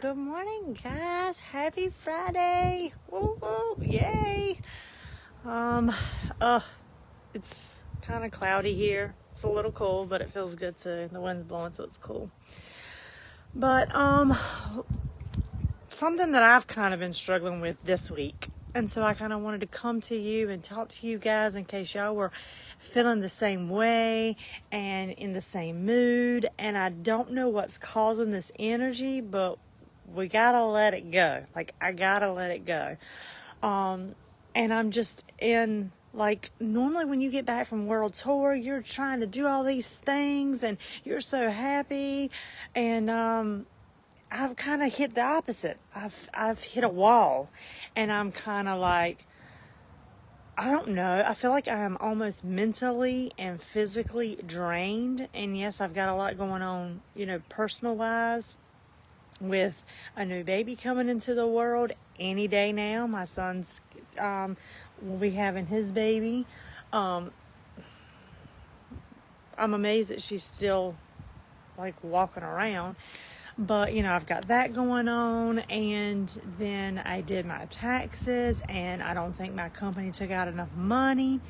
Good morning, guys. Happy Friday. Woo woo. Yay. It's kind of cloudy here. It's a little cold, but it feels good too. The wind's blowing, so it's cool. But something that I've kind of been struggling with this week. And so I kind of wanted to come to you and talk to you guys in case y'all were feeling the same way and in the same mood. And I don't know what's causing this energy, but we gotta let it go. Like, I gotta let it go. And I'm just in, like, normally when you get back from World Tour, you're trying to do all these things and you're so happy. And I've kind of hit the opposite. I've hit a wall, and I'm kind of like, I don't know. I feel like I am almost mentally and physically drained. And yes, I've got a lot going on, personal wise, with a new baby coming into the world any day now. My son's will be having his baby. I'm amazed that she's still like walking around. But, I've got that going on, and then I did my taxes, and I don't think my company took out enough money,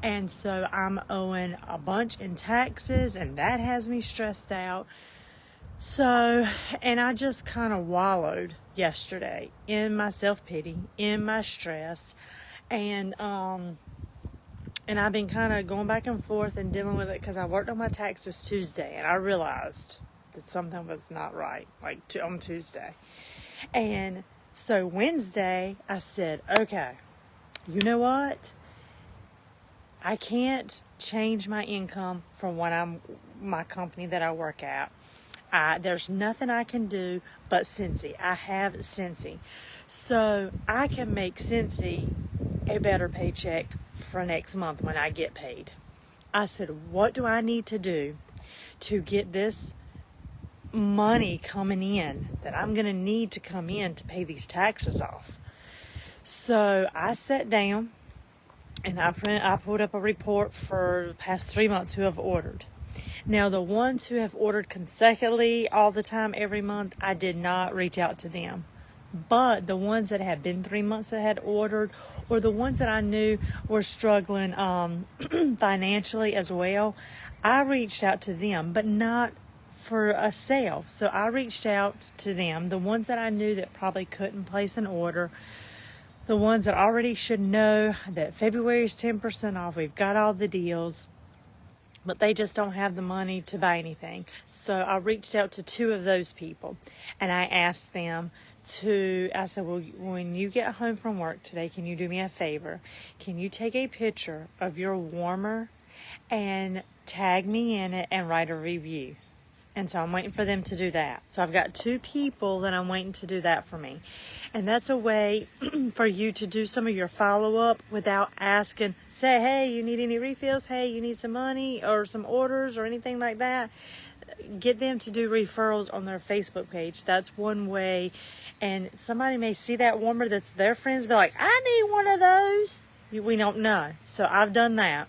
and so I'm owing a bunch in taxes, and that has me stressed out. So, and I just kind of wallowed yesterday in my self-pity, in my stress, and I've been kind of going back and forth and dealing with it because I worked on my taxes Tuesday, and I realized that something was not right, on Tuesday. And so Wednesday, I said, okay, you know what? I can't change my income from my company that I work at. There's nothing I can do but Cincy. I have Cincy. So I can make Cincy a better paycheck for next month when I get paid. I said, what do I need to do to get this money coming in that I'm going to need to come in to pay these taxes off? So I sat down and I pulled up a report for the past 3 months who have ordered. Now, the ones who have ordered consecutively all the time every month, I did not reach out to them. But the ones that had been 3 months that had ordered, or the ones that I knew were struggling financially as well, I reached out to them, but not for a sale. So I reached out to them, the ones that I knew that probably couldn't place an order, the ones that already should know that February is 10% off. We've got all the deals, but they just don't have the money to buy anything. So I reached out to 2 of those people, and I asked them I said, well, when you get home from work today, can you do me a favor? Can you take a picture of your warmer and tag me in it and write a review? And so I'm waiting for them to do that. So I've got 2 people that I'm waiting to do that for me. And that's a way for you to do some of your follow-up without asking, say, hey, you need any refills? Hey, you need some money or some orders or anything like that? Get them to do referrals on their Facebook page. That's one way. And somebody may see that warmer that's their friends, be like, I need one of those. We don't know. So I've done that.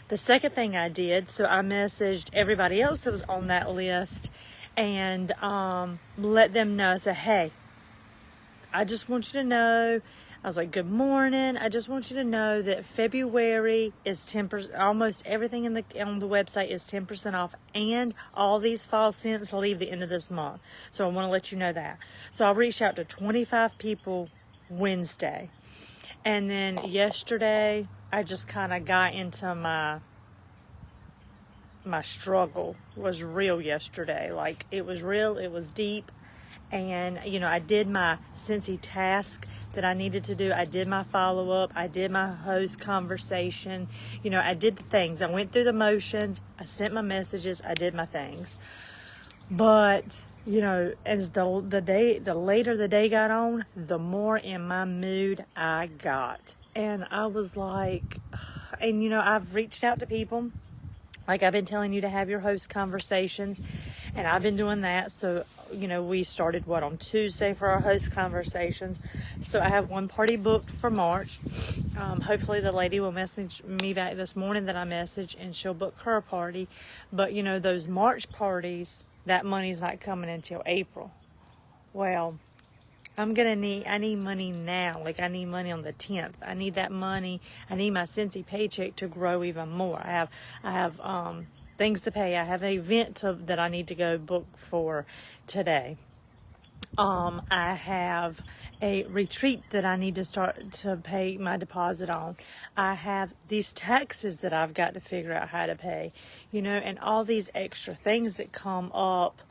The second thing I did, so I messaged everybody else that was on that list and let them know. I said, hey, I just want you to know. I was like, good morning. I just want you to know that February is 10%. Almost everything on the website is 10% off, and all these fall scents leave the end of this month. So I want to let you know that. So I reached out to 25 people Wednesday. And then yesterday, I just kind of got into my struggle. Was real yesterday. Like, it was real, it was deep. And, I did my Cincy task that I needed to do. I did my follow-up. I did my host conversation. I did the things. I went through the motions. I sent my messages. I did my things. But, as the later the day got on, the more in my mood I got. And I was like, and I've reached out to people. Like I've been telling you to have your host conversations, and I've been doing that. So, we started on Tuesday for our host conversations. So I have one party booked for March. Hopefully the lady will message me back this morning that I messaged, and she'll book her party. But, those March parties, that money's not coming until April. Well, I need money now. Like, I need money on the 10th. I need that money. I need my Scentsy paycheck to grow even more. I have things to pay. I have an event that I need to go book for today. I have a retreat that I need to start to pay my deposit on. I have these taxes that I've got to figure out how to pay, and all these extra things that come up,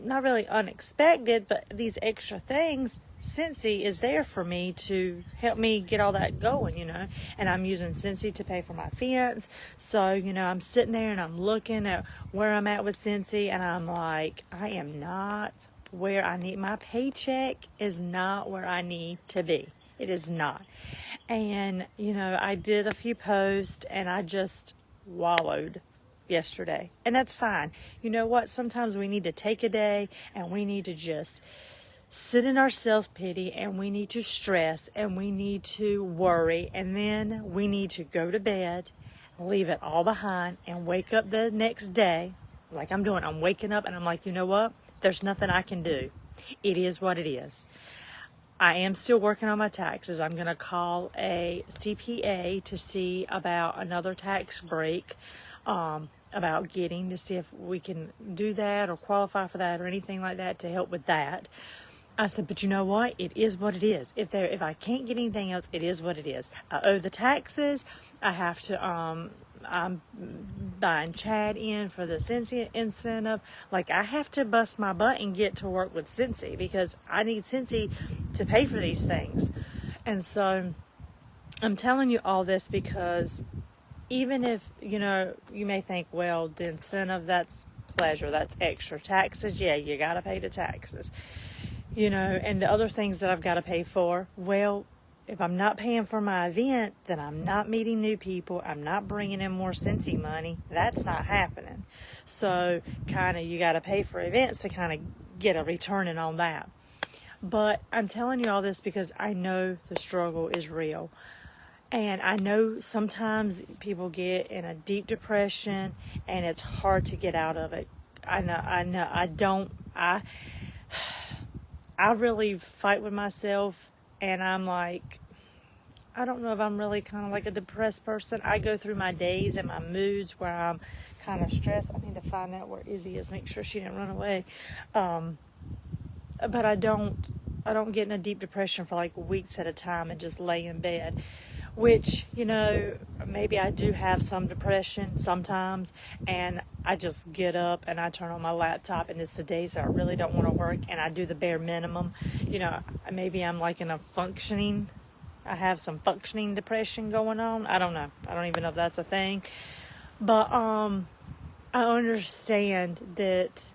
not really unexpected, but these extra things. Scentsy is there for me to help me get all that going, and I'm using Scentsy to pay for my fence. So, I'm sitting there and I'm looking at where I'm at with Scentsy, and I'm like, I am not where I need. My paycheck is not where I need to be. It is not. And, I did a few posts and I just wallowed yesterday, and that's fine. You know what? Sometimes we need to take a day and we need to just sit in our self-pity, and we need to stress, and we need to worry, and then we need to go to bed, leave it all behind, and wake up the next day like I'm doing. I'm waking up and I'm like, you know what? There's nothing I can do. It is what it is. I am still working on my taxes. I'm going to call a CPA to see about another tax break, about getting to see if we can do that or qualify for that or anything like that to help with that. I said, but you know what? It is what it is. If I can't get anything else, it is what it is. I owe the taxes. I have to, I'm buying Chad in for the Scentsy incentive. Like, I have to bust my butt and get to work with Scentsy because I need Scentsy to pay for these things. And so I'm telling you all this because even if, you may think, well, the incentive, that's pleasure, that's extra. Taxes, yeah, you got to pay the taxes. And the other things that I've got to pay for, well, if I'm not paying for my event, then I'm not meeting new people. I'm not bringing in more Scentsy money. That's not happening. So you got to pay for events to kind of get a return on that. But I'm telling you all this because I know the struggle is real. And I know sometimes people get in a deep depression and it's hard to get out of it. I really fight with myself, and I'm like, I don't know if I'm really kind of like a depressed person. I go through my days and my moods where I'm kind of stressed. I need to find out where Izzy is, make sure she didn't run away. But I don't get in a deep depression for like weeks at a time and just lay in bed. Which, maybe I do have some depression sometimes, and I just get up and I turn on my laptop, and it's the days that I really don't want to work, and I do the bare minimum. Maybe I'm like I have some functioning depression going on. I don't know. I don't even know if that's a thing. But I understand that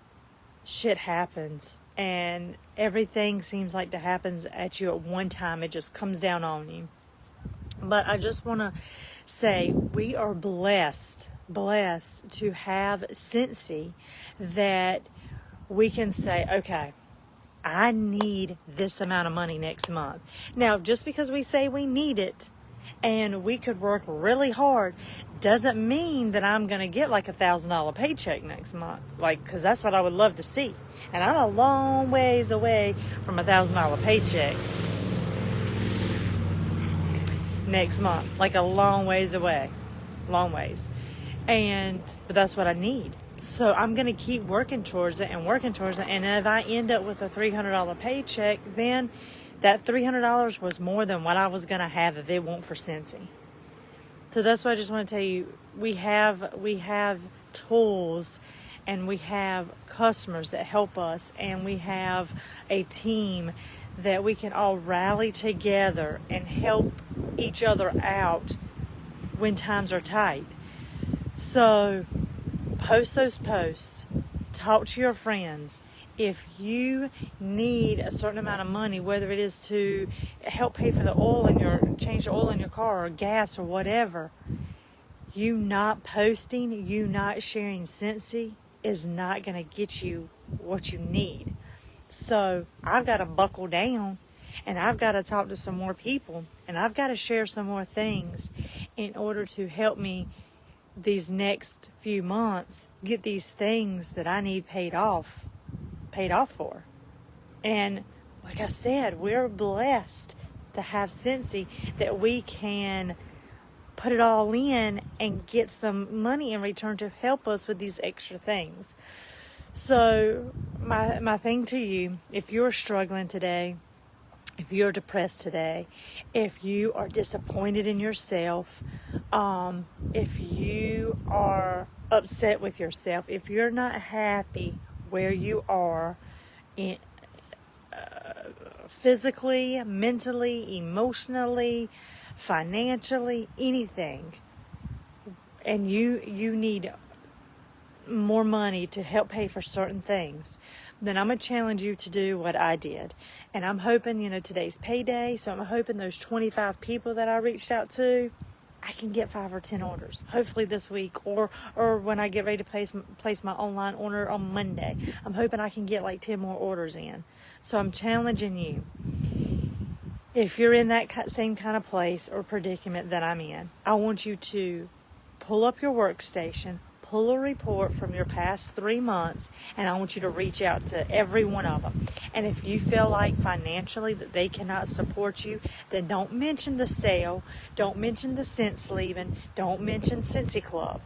shit happens, and everything seems like that happens at you at one time. It just comes down on you. But I just want to say we are blessed to have Scentsy that we can say, okay, I need this amount of money next month. Now, just because we say we need it and we could work really hard doesn't mean that I'm going to get like $1,000 paycheck next month. Because that's what I would love to see. And I'm a long ways away from $1,000 paycheck next month, like a long ways away, but that's what I need. So I'm going to keep working towards it, and if I end up with a $300 paycheck, then that $300 was more than what I was going to have if it weren't for Scentsy. So that's what I just want to tell you. We have tools, and we have customers that help us, and we have a team that we can all rally together and help each other out when times are tight. So post those posts, talk to your friends. If you need a certain amount of money, whether it is to help pay for change the oil in your car or gas or whatever, you not posting, you not sharing Scentsy is not going to get you what you need. So I've got to buckle down, and I've got to talk to some more people, and I've got to share some more things in order to help me these next few months get these things that I need paid off for. And like I said, we're blessed to have Cincy that we can put it all in and get some money in return to help us with these extra things. So my thing to you, if you're struggling today, if you're depressed today, if you are disappointed in yourself, if you are upset with yourself, if you're not happy where you are physically, mentally, emotionally, financially, anything, and you need more money to help pay for certain things, then I'm going to challenge you to do what I did. And I'm hoping, today's payday, so I'm hoping those 25 people that I reached out to, I can get 5 or 10 orders, hopefully this week, or when I get ready to place my online order on Monday. I'm hoping I can get like 10 more orders in. So I'm challenging you. If you're in that same kind of place or predicament that I'm in, I want you to pull up your workstation, pull a report from your past 3 months, and I want you to reach out to every one of them. And if you feel like financially that they cannot support you, then don't mention the sale, don't mention the Sense leaving, don't mention Cincy Club.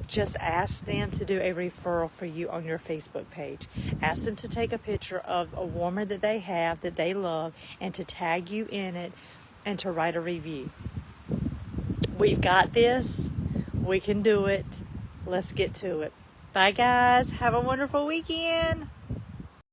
Just ask them to do a referral for you on your Facebook page. Ask them to take a picture of a warmer that they have, that they love, and to tag you in it and to write a review. We've got this. We can do it. Let's get to it. Bye, guys. Have a wonderful weekend.